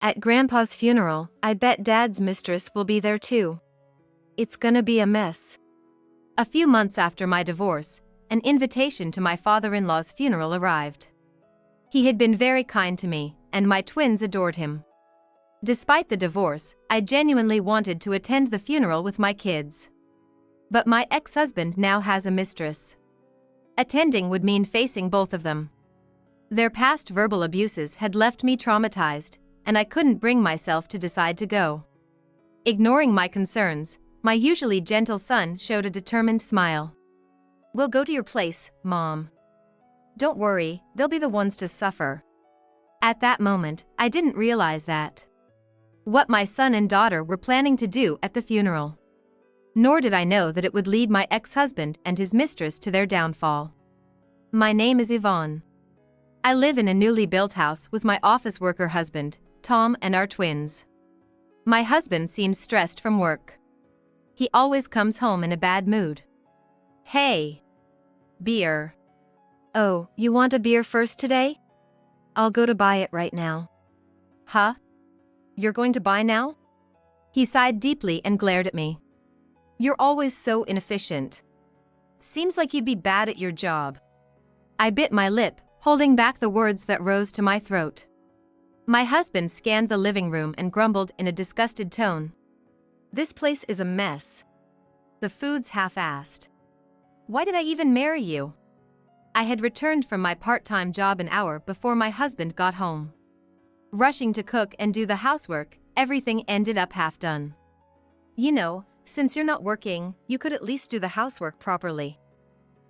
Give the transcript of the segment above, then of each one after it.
At Grandpa's funeral, I bet Dad's mistress will be there too. It's gonna be a mess. A few months after my divorce, an invitation to my father-in-law's funeral arrived. He had been very kind to me, and my twins adored him. Despite the divorce, I genuinely wanted to attend the funeral with my kids. But my ex-husband now has a mistress. Attending would mean facing both of them. Their past verbal abuses had left me traumatized, and I couldn't bring myself to decide to go. Ignoring my concerns, my usually gentle son showed a determined smile. "We'll go to your place, Mom. Don't worry, they'll be the ones to suffer." At that moment, I didn't realize what my son and daughter were planning to do at the funeral. Nor did I know that it would lead my ex-husband and his mistress to their downfall. My name is Yvonne. I live in a newly built house with my office worker husband, Tom, and our twins. My husband seems stressed from work. He always comes home in a bad mood. "Hey. Beer." "Oh, you want a beer first today? I'll go to buy it right now." "Huh? You're going to buy now?" He sighed deeply and glared at me. "You're always so inefficient. Seems like you'd be bad at your job." I bit my lip, holding back the words that rose to my throat. My husband scanned the living room and grumbled in a disgusted tone. "This place is a mess. The food's half-assed. Why did I even marry you?" I had returned from my part-time job an hour before my husband got home. Rushing to cook and do the housework, everything ended up half done. "You know, since you're not working, you could at least do the housework properly,"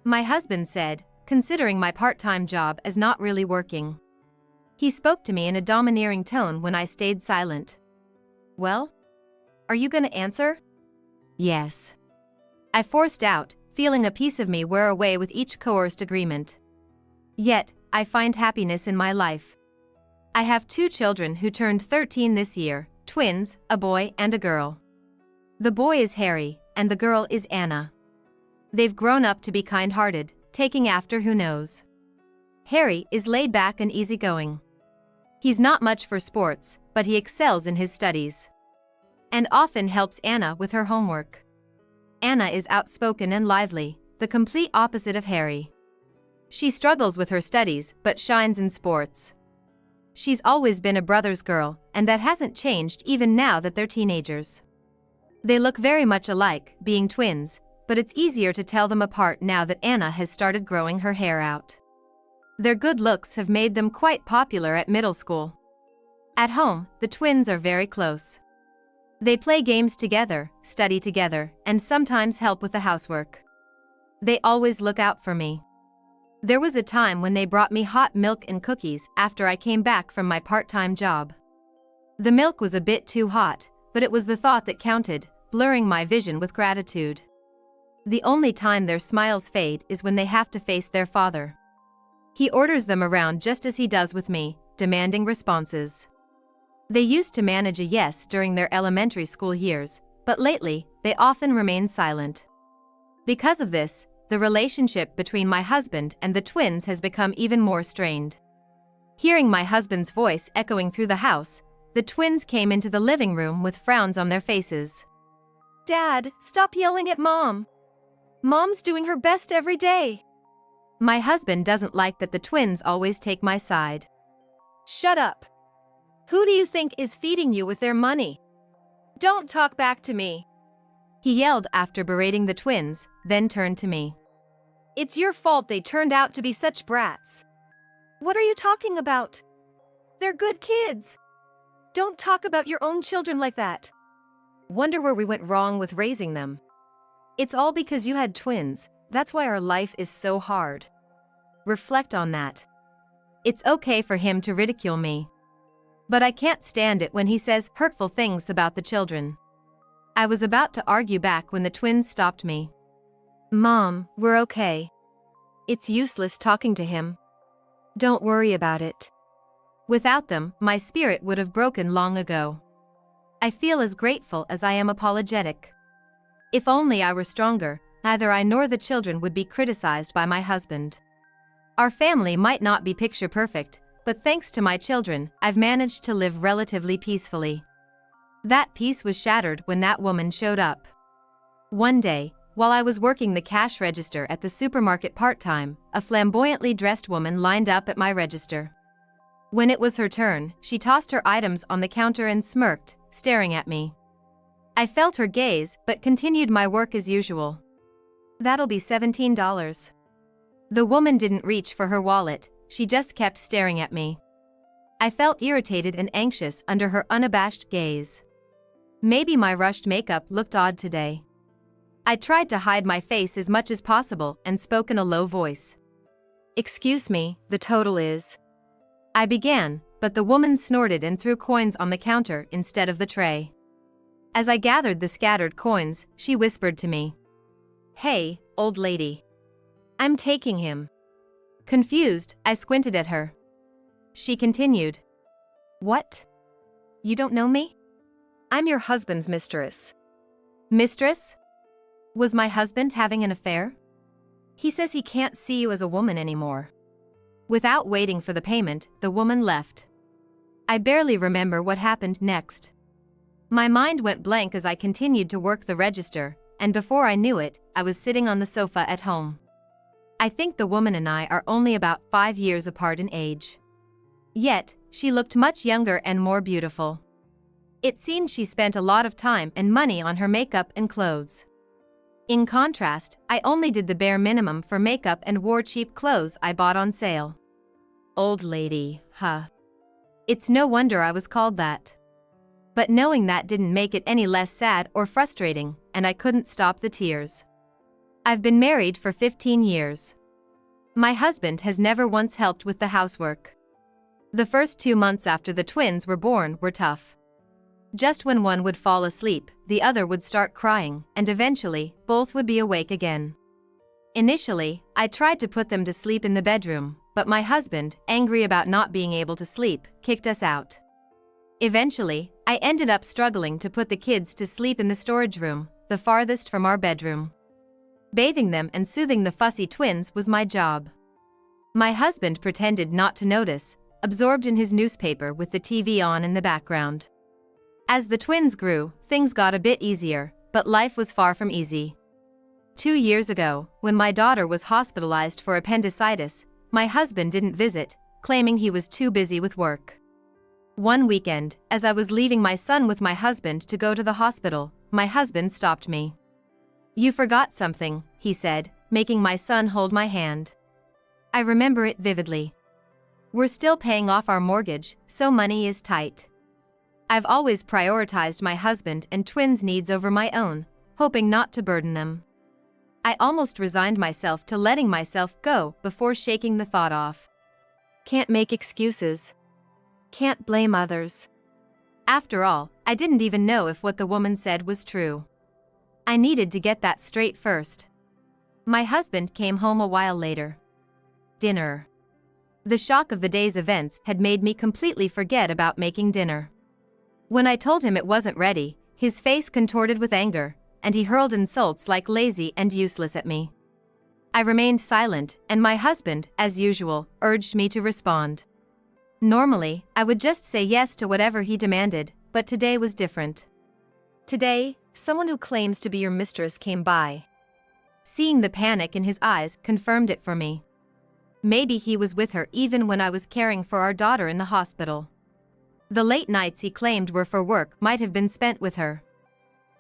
my husband said, considering my part-time job as not really working. He spoke to me in a domineering tone when I stayed silent. "Well? Are you gonna answer?" "Yes," I forced out, feeling a piece of me wear away with each coerced agreement. Yet, I find happiness in my life. I have 2 children who turned 13 this year, twins, a boy and a girl. The boy is Harry, and the girl is Anna. They've grown up to be kind-hearted, taking after who knows. Harry is laid back and easygoing. He's not much for sports, but he excels in his studies. And often helps Anna with her homework. Anna is outspoken and lively, the complete opposite of Harry. She struggles with her studies but shines in sports. She's always been a brother's girl, and that hasn't changed even now that they're teenagers. They look very much alike, being twins, but it's easier to tell them apart now that Anna has started growing her hair out. Their good looks have made them quite popular at middle school. At home, the twins are very close. They play games together, study together, and sometimes help with the housework. They always look out for me. There was a time when they brought me hot milk and cookies after I came back from my part-time job. The milk was a bit too hot, but it was the thought that counted, blurring my vision with gratitude. The only time their smiles fade is when they have to face their father. He orders them around just as he does with me, demanding responses. They used to manage a yes during their elementary school years, but lately, they often remain silent. Because of this, the relationship between my husband and the twins has become even more strained. Hearing my husband's voice echoing through the house, the twins came into the living room with frowns on their faces. "Dad, stop yelling at Mom. Mom's doing her best every day." My husband doesn't like that the twins always take my side. "Shut up. Who do you think is feeding you with their money? Don't talk back to me," he yelled after berating the twins, then turned to me. "It's your fault they turned out to be such brats." "What are you talking about? They're good kids. Don't talk about your own children like that." "Wonder where we went wrong with raising them. It's all because you had twins, that's why our life is so hard. Reflect on that." It's okay for him to ridicule me. But I can't stand it when he says hurtful things about the children. I was about to argue back when the twins stopped me. "Mom, we're okay. It's useless talking to him. Don't worry about it." Without them, my spirit would have broken long ago. I feel as grateful as I am apologetic. If only I were stronger, neither I nor the children would be criticized by my husband. Our family might not be picture perfect, but thanks to my children, I've managed to live relatively peacefully. That peace was shattered when that woman showed up. One day, while I was working the cash register at the supermarket part-time, a flamboyantly dressed woman lined up at my register. When it was her turn, she tossed her items on the counter and smirked, staring at me. I felt her gaze but continued my work as usual. "That'll be $17. The woman didn't reach for her wallet, she just kept staring at me. I felt irritated and anxious under her unabashed gaze. Maybe my rushed makeup looked odd today. I tried to hide my face as much as possible and spoke in a low voice. "Excuse me, the total is..." I began, but the woman snorted and threw coins on the counter instead of the tray. As I gathered the scattered coins, she whispered to me, "Hey, old lady. I'm taking him." Confused, I squinted at her. She continued, "What? You don't know me? I'm your husband's mistress." Mistress? Was my husband having an affair? He says he can't see you as a woman anymore. Without waiting for the payment, the woman left. I barely remember what happened next. My mind went blank as I continued to work the register, and before I knew it, I was sitting on the sofa at home. I think the woman and I are only about 5 years apart in age. Yet, she looked much younger and more beautiful. It seemed she spent a lot of time and money on her makeup and clothes. In contrast, I only did the bare minimum for makeup and wore cheap clothes I bought on sale. Old lady, huh? It's no wonder I was called that. But knowing that didn't make it any less sad or frustrating, and I couldn't stop the tears. I've been married for 15 years. My husband has never once helped with the housework. The first 2 months after the twins were born were tough. Just when one would fall asleep, the other would start crying, and eventually, both would be awake again. Initially, I tried to put them to sleep in the bedroom, but my husband, angry about not being able to sleep, kicked us out. Eventually, I ended up struggling to put the kids to sleep in the storage room, the farthest from our bedroom. Bathing them and soothing the fussy twins was my job. My husband pretended not to notice, absorbed in his newspaper with the TV on in the background. As the twins grew, things got a bit easier, but life was far from easy. 2 years ago, when my daughter was hospitalized for appendicitis, my husband didn't visit, claiming he was too busy with work. One weekend, as I was leaving my son with my husband to go to the hospital, my husband stopped me. "You forgot something," he said, making my son hold my hand. I remember it vividly. We're still paying off our mortgage, so money is tight. I've always prioritized my husband and twins' needs over my own, hoping not to burden them. I almost resigned myself to letting myself go before shaking the thought off. Can't make excuses. Can't blame others. After all, I didn't even know if what the woman said was true. I needed to get that straight first. My husband came home a while later. Dinner. The shock of the day's events had made me completely forget about making dinner. When I told him it wasn't ready, his face contorted with anger, and he hurled insults like lazy and useless at me. I remained silent, and my husband, as usual, urged me to respond. Normally, I would just say yes to whatever he demanded, but today was different. Today, someone who claims to be your mistress came by. Seeing the panic in his eyes confirmed it for me. Maybe he was with her even when I was caring for our daughter in the hospital. The late nights he claimed were for work might have been spent with her.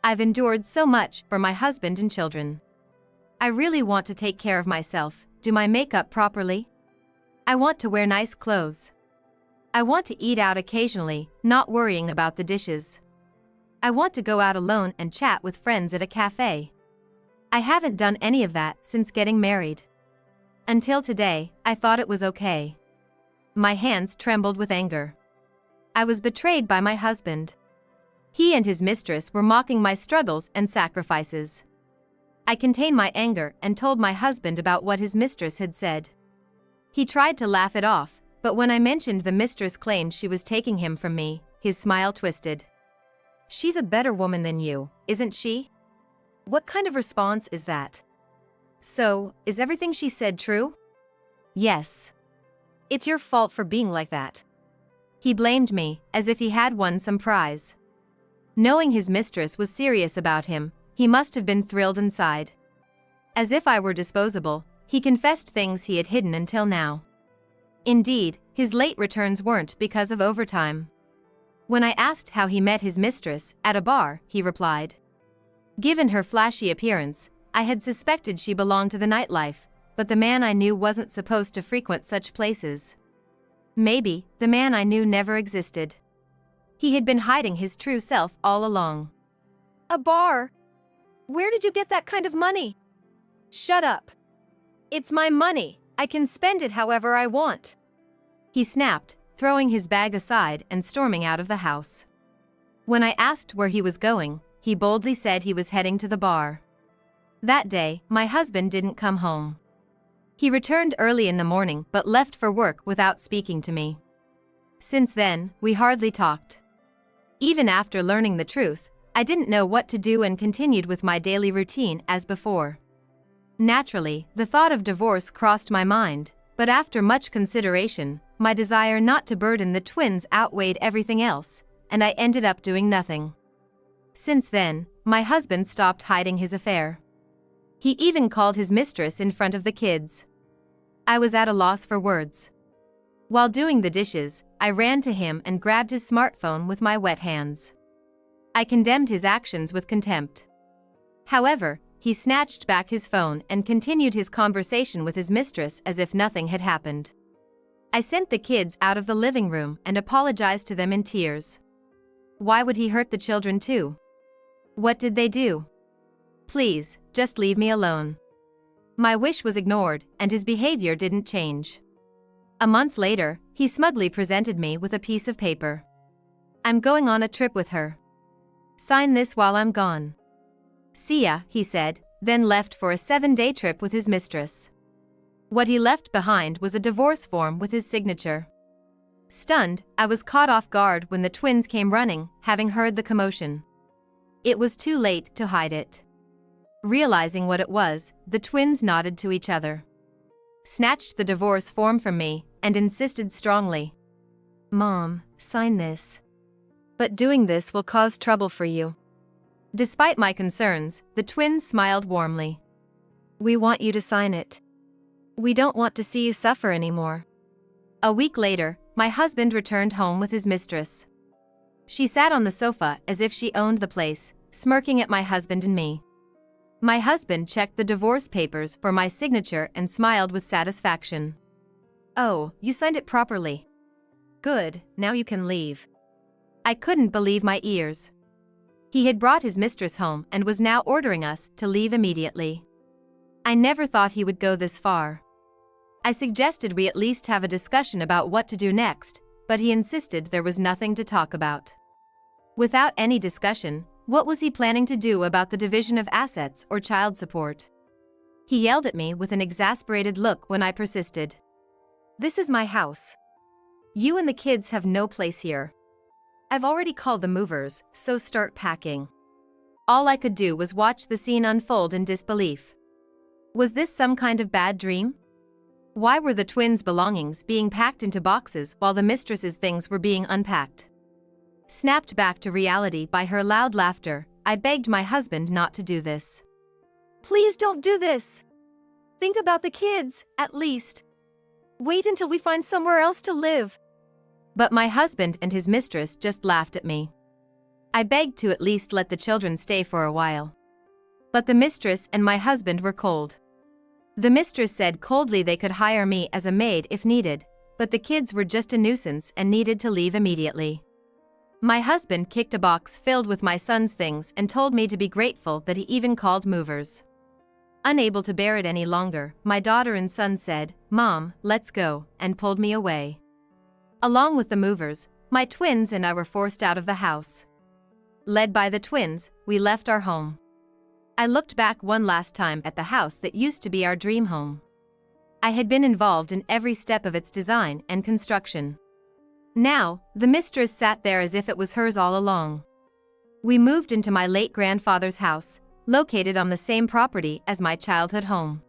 I've endured so much for my husband and children. I really want to take care of myself, do my makeup properly. I want to wear nice clothes. I want to eat out occasionally, not worrying about the dishes. I want to go out alone and chat with friends at a cafe. I haven't done any of that since getting married. Until today, I thought it was okay. My hands trembled with anger. I was betrayed by my husband. He and his mistress were mocking my struggles and sacrifices. I contained my anger and told my husband about what his mistress had said. He tried to laugh it off, but when I mentioned the mistress claimed she was taking him from me, his smile twisted. "She's a better woman than you, isn't she? What kind of response is that? So, is everything she said true?" "Yes." It's your fault for being like that. He blamed me, as if he had won some prize. Knowing his mistress was serious about him, he must have been thrilled inside. As if I were disposable, he confessed things he had hidden until now. Indeed, his late returns weren't because of overtime. When I asked how he met his mistress, at a bar, he replied. Given her flashy appearance, I had suspected she belonged to the nightlife, but the man I knew wasn't supposed to frequent such places. Maybe, the man I knew never existed. He had been hiding his true self all along. A bar? Where did you get that kind of money? Shut up. It's my money, I can spend it however I want. He snapped, throwing his bag aside and storming out of the house. When I asked where he was going, he boldly said he was heading to the bar. That day, my husband didn't come home. He returned early in the morning but left for work without speaking to me. Since then, we hardly talked. Even after learning the truth, I didn't know what to do and continued with my daily routine as before. Naturally, the thought of divorce crossed my mind, but after much consideration, my desire not to burden the twins outweighed everything else, and I ended up doing nothing. Since then, my husband stopped hiding his affair. He even called his mistress in front of the kids. I was at a loss for words. While doing the dishes, I ran to him and grabbed his smartphone with my wet hands. I condemned his actions with contempt. However, he snatched back his phone and continued his conversation with his mistress as if nothing had happened. I sent the kids out of the living room and apologized to them in tears. Why would he hurt the children too? What did they do? Please, just leave me alone. My wish was ignored, and his behavior didn't change. A month later, he smugly presented me with a piece of paper. I'm going on a trip with her. Sign this while I'm gone. See ya, he said, then left for a 7-day trip with his mistress. What he left behind was a divorce form with his signature. Stunned, I was caught off guard when the twins came running, having heard the commotion. It was too late to hide it. Realizing what it was, the twins nodded to each other, snatched the divorce form from me, and insisted strongly. Mom, sign this. But doing this will cause trouble for you. Despite my concerns, the twins smiled warmly. We want you to sign it. We don't want to see you suffer anymore. A week later, my husband returned home with his mistress. She sat on the sofa as if she owned the place, smirking at my husband and me. My husband checked the divorce papers for my signature and smiled with satisfaction. Oh, you signed it properly. Good, now you can leave. I couldn't believe my ears. He had brought his mistress home and was now ordering us to leave immediately. I never thought he would go this far. I suggested we at least have a discussion about what to do next, but he insisted there was nothing to talk about. Without any discussion, what was he planning to do about the division of assets or child support? He yelled at me with an exasperated look when I persisted. This is my house. You and the kids have no place here. I've already called the movers, so start packing. All I could do was watch the scene unfold in disbelief. Was this some kind of bad dream? Why were the twins' belongings being packed into boxes while the mistress's things were being unpacked? Snapped back to reality by her loud laughter, I begged my husband not to do this. Please don't do this. Think about the kids, at least. Wait until we find somewhere else to live. But my husband and his mistress just laughed at me. I begged to at least let the children stay for a while. But the mistress and my husband were cold. The mistress said coldly they could hire me as a maid if needed, but the kids were just a nuisance and needed to leave immediately. My husband kicked a box filled with my son's things and told me to be grateful that he even called movers. Unable to bear it any longer, my daughter and son said, "Mom, let's go," and pulled me away. Along with the movers, my twins and I were forced out of the house. Led by the twins, we left our home. I looked back one last time at the house that used to be our dream home. I had been involved in every step of its design and construction. Now, the mistress sat there as if it was hers all along. We moved into my late grandfather's house, located on the same property as my childhood home.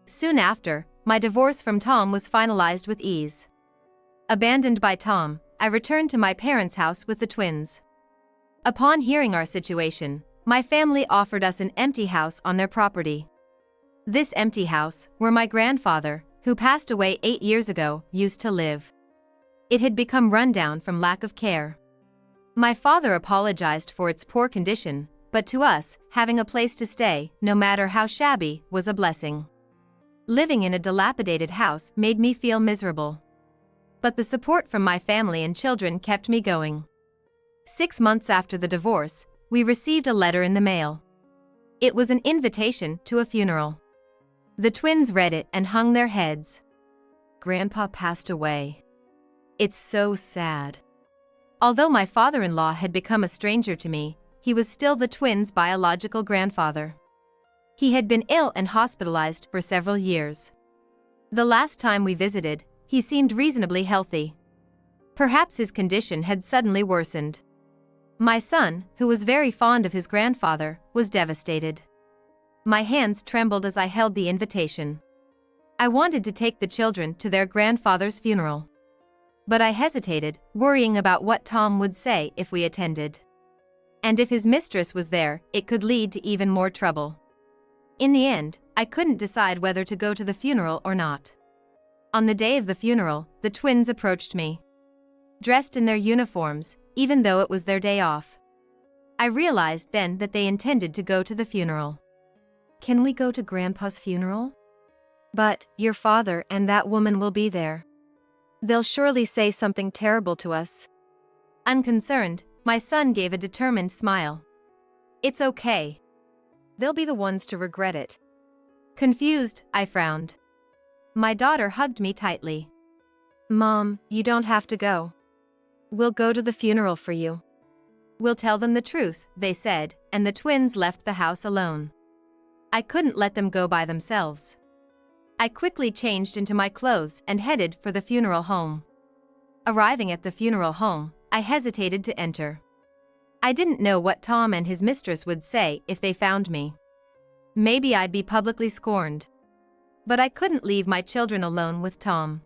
Soon after, my divorce from Tom was finalized with ease. Abandoned by Tom, I returned to my parents' house with the twins. Upon hearing our situation, my family offered us an empty house on their property. This empty house, where my grandfather, who passed away 8 years ago, used to live. It had become rundown from lack of care. My father apologized for its poor condition, but to us, having a place to stay, no matter how shabby, was a blessing. Living in a dilapidated house made me feel miserable. But the support from my family and children kept me going. 6 months after the divorce, we received a letter in the mail. It was an invitation to a funeral. The twins read it and hung their heads. Grandpa passed away. It's so sad. Although my father-in-law had become a stranger to me, he was still the twins' biological grandfather. He had been ill and hospitalized for several years. The last time we visited, he seemed reasonably healthy. Perhaps his condition had suddenly worsened. My son, who was very fond of his grandfather, was devastated. My hands trembled as I held the invitation. I wanted to take the children to their grandfather's funeral. But I hesitated, worrying about what Tom would say if we attended. And if his mistress was there, it could lead to even more trouble. In the end, I couldn't decide whether to go to the funeral or not. On the day of the funeral, the twins approached me. Dressed in their uniforms, even though it was their day off. I realized then that they intended to go to the funeral. Can we go to Grandpa's funeral? But your father and that woman will be there. They'll surely say something terrible to us. Unconcerned, my son gave a determined smile. It's okay. They'll be the ones to regret it. Confused, I frowned. My daughter hugged me tightly. Mom, you don't have to go. We'll go to the funeral for you. We'll tell them the truth, they said, and the twins left the house alone. I couldn't let them go by themselves. I quickly changed into my clothes and headed for the funeral home. Arriving at the funeral home, I hesitated to enter. I didn't know what Tom and his mistress would say if they found me. Maybe I'd be publicly scorned. But I couldn't leave my children alone with Tom.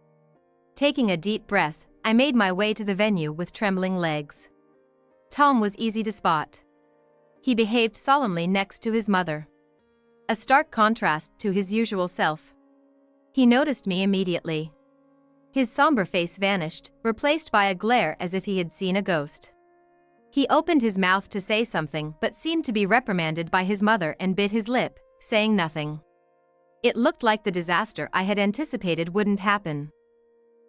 Taking a deep breath, I made my way to the venue with trembling legs. Tom was easy to spot. He behaved solemnly next to his mother. A stark contrast to his usual self. He noticed me immediately. His somber face vanished, replaced by a glare as if he had seen a ghost. He opened his mouth to say something but seemed to be reprimanded by his mother and bit his lip, saying nothing. It looked like the disaster I had anticipated wouldn't happen.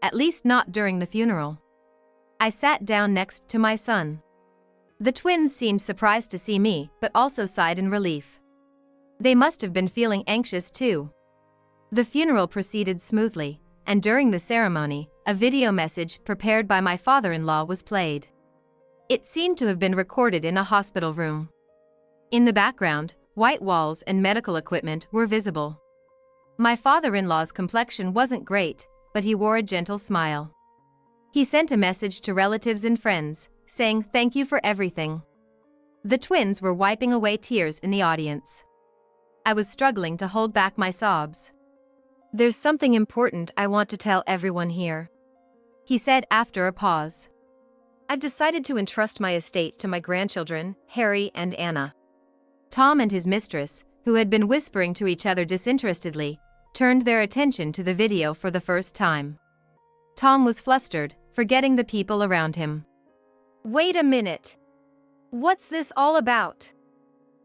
At least not during the funeral. I sat down next to my son. The twins seemed surprised to see me, but also sighed in relief. They must have been feeling anxious too. The funeral proceeded smoothly, and during the ceremony, a video message prepared by my father-in-law was played. It seemed to have been recorded in a hospital room. In the background, white walls and medical equipment were visible. My father-in-law's complexion wasn't great, but he wore a gentle smile. He sent a message to relatives and friends, saying thank you for everything. The twins were wiping away tears in the audience. I was struggling to hold back my sobs. There's something important I want to tell everyone here, he said after a pause. I've decided to entrust my estate to my grandchildren, Harry and Anna. Tom and his mistress, who had been whispering to each other disinterestedly, turned their attention to the video for the first time. Tom was flustered, forgetting the people around him. Wait a minute. What's this all about?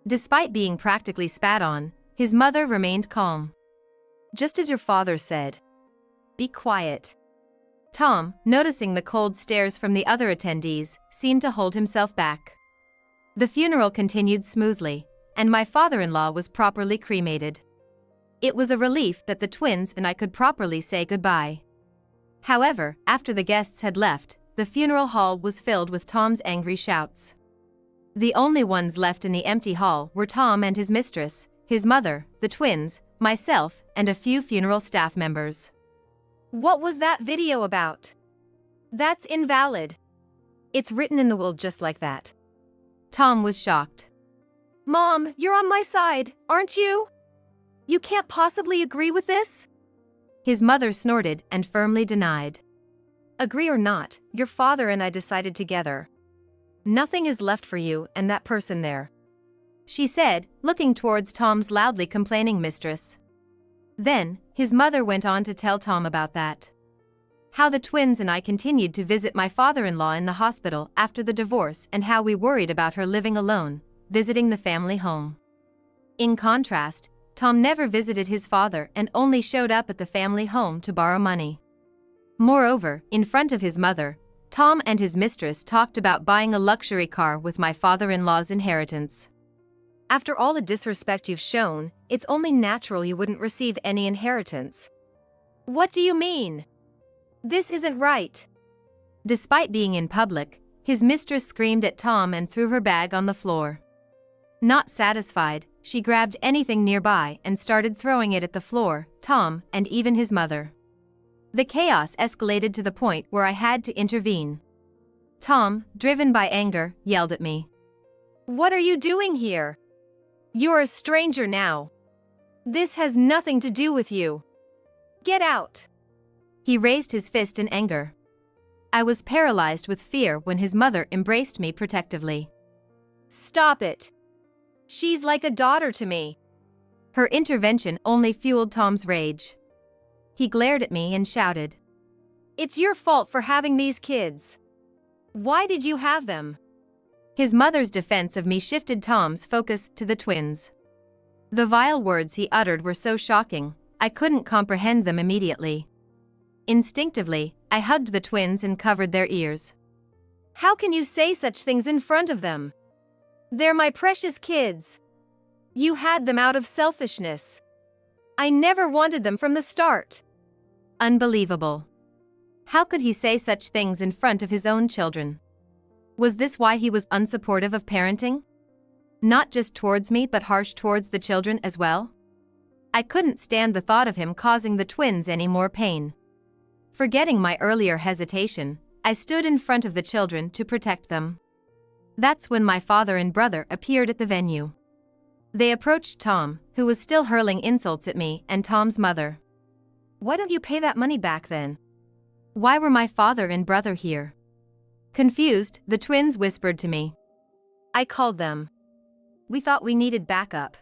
Despite being practically spat on, his mother remained calm. Just as your father said. Be quiet. Tom, noticing the cold stares from the other attendees, seemed to hold himself back. The funeral continued smoothly, and my father-in-law was properly cremated. It was a relief that the twins and I could properly say goodbye. However, after the guests had left, the funeral hall was filled with Tom's angry shouts. The only ones left in the empty hall were Tom and his mistress, his mother, the twins, myself, and a few funeral staff members. What was that video about? That's invalid. It's written in the will just like that. Tom was shocked. Mom, you're on my side, aren't you? You can't possibly agree with this? His mother snorted and firmly denied. Agree or not, your father and I decided together. Nothing is left for you and that person there, she said, looking towards Tom's loudly complaining mistress. Then, his mother went on to tell Tom about that. How the twins and I continued to visit my father-in-law in the hospital after the divorce and how we worried about her living alone, visiting the family home. In contrast, Tom never visited his father and only showed up at the family home to borrow money. Moreover, in front of his mother, Tom and his mistress talked about buying a luxury car with my father-in-law's inheritance. After all the disrespect you've shown, it's only natural you wouldn't receive any inheritance. What do you mean? This isn't right. Despite being in public, his mistress screamed at Tom and threw her bag on the floor. Not satisfied, she grabbed anything nearby and started throwing it at the floor, Tom, and even his mother. The chaos escalated to the point where I had to intervene. Tom, driven by anger, yelled at me. What are you doing here? You're a stranger now. This has nothing to do with you. Get out. He raised his fist in anger. I was paralyzed with fear when his mother embraced me protectively. Stop it. She's like a daughter to me. Her intervention only fueled Tom's rage. He glared at me and shouted. It's your fault for having these kids. Why did you have them? His mother's defense of me shifted Tom's focus to the twins. The vile words he uttered were so shocking, I couldn't comprehend them immediately. Instinctively, I hugged the twins and covered their ears. How can you say such things in front of them? They're my precious kids. You had them out of selfishness. I never wanted them from the start. Unbelievable. How could he say such things in front of his own children? Was this why he was unsupportive of parenting? Not just towards me but harsh towards the children as well? I couldn't stand the thought of him causing the twins any more pain. Forgetting my earlier hesitation, I stood in front of the children to protect them. That's when my father and brother appeared at the venue. They approached Tom, who was still hurling insults at me and Tom's mother. Why don't you pay that money back then? Why were my father and brother here? Confused, the twins whispered to me. I called them. We thought we needed backup.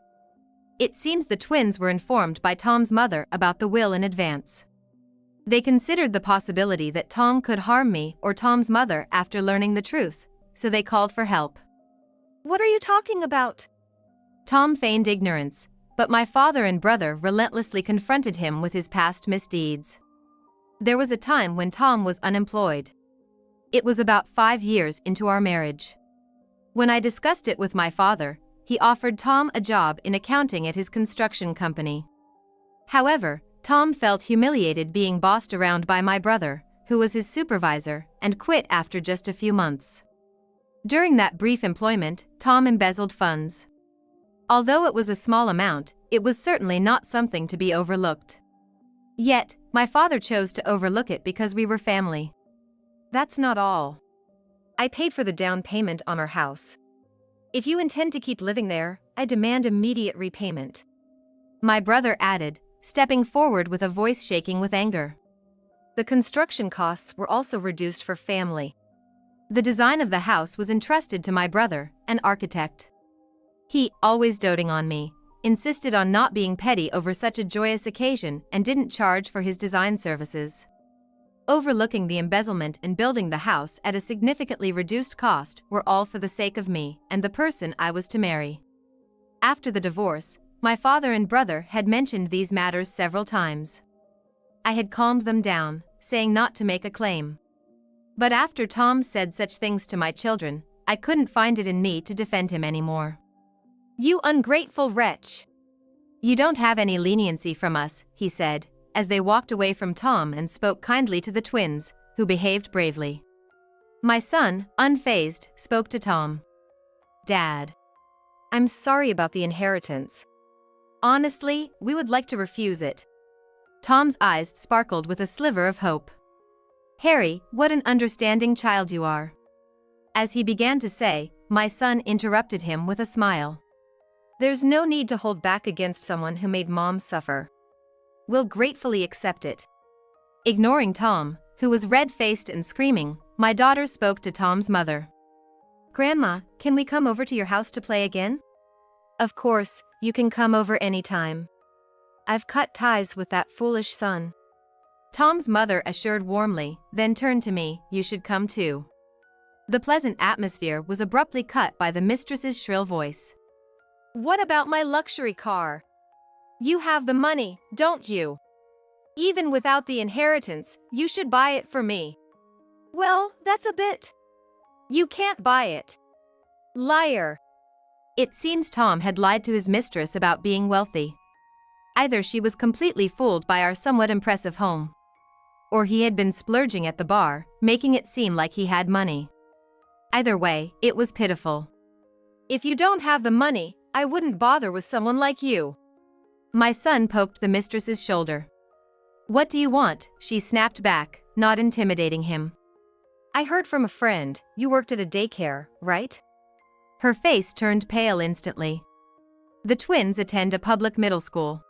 It seems the twins were informed by Tom's mother about the will in advance. They considered the possibility that Tom could harm me or Tom's mother after learning the truth, so they called for help. What are you talking about? Tom feigned ignorance, but my father and brother relentlessly confronted him with his past misdeeds. There was a time when Tom was unemployed. It was about 5 years into our marriage. When I discussed it with my father, he offered Tom a job in accounting at his construction company. However, Tom felt humiliated being bossed around by my brother, who was his supervisor, and quit after just a few months. During that brief employment, Tom embezzled funds. Although it was a small amount, it was certainly not something to be overlooked. Yet, my father chose to overlook it because we were family. That's not all. I paid for the down payment on our house. If you intend to keep living there, I demand immediate repayment. My brother added, stepping forward with a voice shaking with anger. The construction costs were also reduced for family. The design of the house was entrusted to my brother, an architect. He, always doting on me, insisted on not being petty over such a joyous occasion and didn't charge for his design services. Overlooking the embezzlement and building the house at a significantly reduced cost were all for the sake of me and the person I was to marry. After the divorce, my father and brother had mentioned these matters several times. I had calmed them down, saying not to make a claim. But after Tom said such things to my children, I couldn't find it in me to defend him anymore. You ungrateful wretch! You don't have any leniency from us, he said, as they walked away from Tom and spoke kindly to the twins, who behaved bravely. My son, unfazed, spoke to Tom. Dad. I'm sorry about the inheritance. Honestly, we would like to refuse it. Tom's eyes sparkled with a sliver of hope. Harry, what an understanding child you are. As he began to say, my son interrupted him with a smile. There's no need to hold back against someone who made Mom suffer. We'll gratefully accept it. Ignoring Tom, who was red-faced and screaming, my daughter spoke to Tom's mother. Grandma, can we come over to your house to play again? Of course, you can come over anytime. I've cut ties with that foolish son. Tom's mother assured warmly, then turned to me, you should come too. The pleasant atmosphere was abruptly cut by the mistress's shrill voice. What about my luxury car? You have the money, don't you? Even without the inheritance, you should buy it for me. Well, that's a bit. You can't buy it. Liar. It seems Tom had lied to his mistress about being wealthy. Either she was completely fooled by our somewhat impressive home, or he had been splurging at the bar, making it seem like he had money. Either way, it was pitiful. If you don't have the money, I wouldn't bother with someone like you. My son poked the mistress's shoulder. What do you want? She snapped back, not intimidating him. I heard from a friend, you worked at a daycare, right? Her face turned pale instantly. The twins attend a public middle school,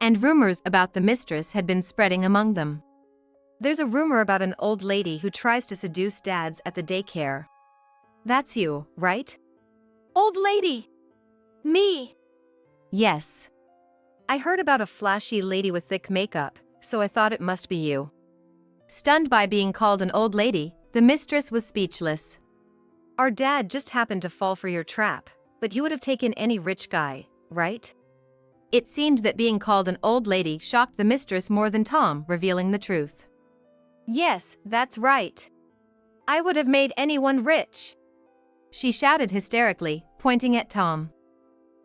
and rumors about the mistress had been spreading among them. There's a rumor about an old lady who tries to seduce dads at the daycare. That's you, right? Old lady! Me! Yes. I heard about a flashy lady with thick makeup, so I thought it must be you. Stunned by being called an old lady, the mistress was speechless. Our dad just happened to fall for your trap, but you would have taken any rich guy, right? It seemed that being called an old lady shocked the mistress more than Tom revealing the truth. Yes, that's right. I would have made anyone rich. She shouted hysterically, pointing at Tom.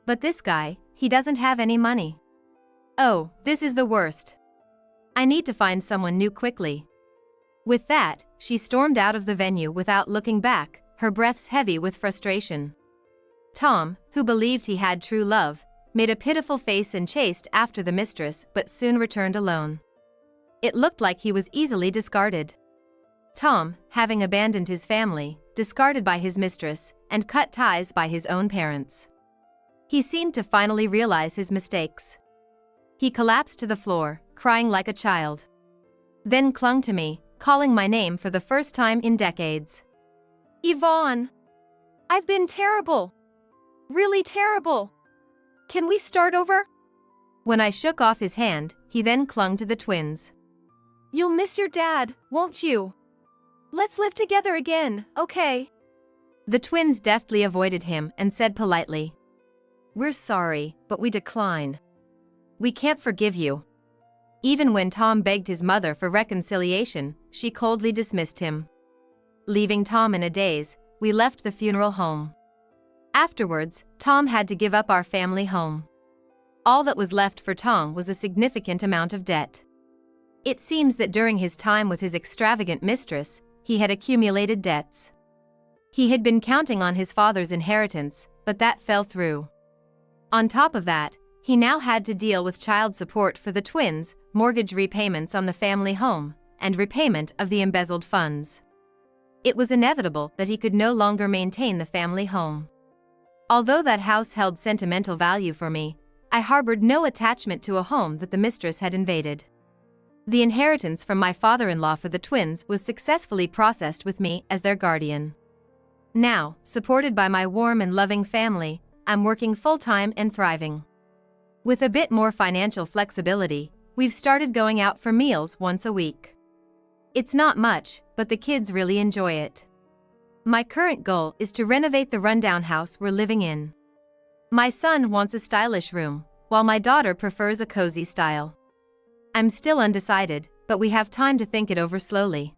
But this guy, he doesn't have any money. Oh, this is the worst. I need to find someone new quickly. With that, she stormed out of the venue without looking back, her breaths heavy with frustration. Tom, who believed he had true love, made a pitiful face and chased after the mistress but soon returned alone. It looked like he was easily discarded. Tom, having abandoned his family, discarded by his mistress, and cut ties by his own parents. He seemed to finally realize his mistakes. He collapsed to the floor, crying like a child. Then clung to me, calling my name for the first time in decades. Yvonne! I've been terrible. Really terrible. Can we start over? When I shook off his hand, he then clung to the twins. You'll miss your dad, won't you? Let's live together again, okay? The twins deftly avoided him and said politely, We're sorry, but we decline. We can't forgive you. Even when Tom begged his mother for reconciliation, she coldly dismissed him. Leaving Tom in a daze, we left the funeral home. Afterwards, Tom had to give up our family home. All that was left for Tom was a significant amount of debt. It seems that during his time with his extravagant mistress, he had accumulated debts. He had been counting on his father's inheritance, but that fell through. On top of that, he now had to deal with child support for the twins, mortgage repayments on the family home, and repayment of the embezzled funds. It was inevitable that he could no longer maintain the family home. Although that house held sentimental value for me, I harbored no attachment to a home that the mistress had invaded. The inheritance from my father-in-law for the twins was successfully processed with me as their guardian. Now, supported by my warm and loving family, I'm working full-time and thriving. With a bit more financial flexibility, we've started going out for meals once a week. It's not much, but the kids really enjoy it. My current goal is to renovate the rundown house we're living in. My son wants a stylish room, while my daughter prefers a cozy style. I'm still undecided, but we have time to think it over slowly.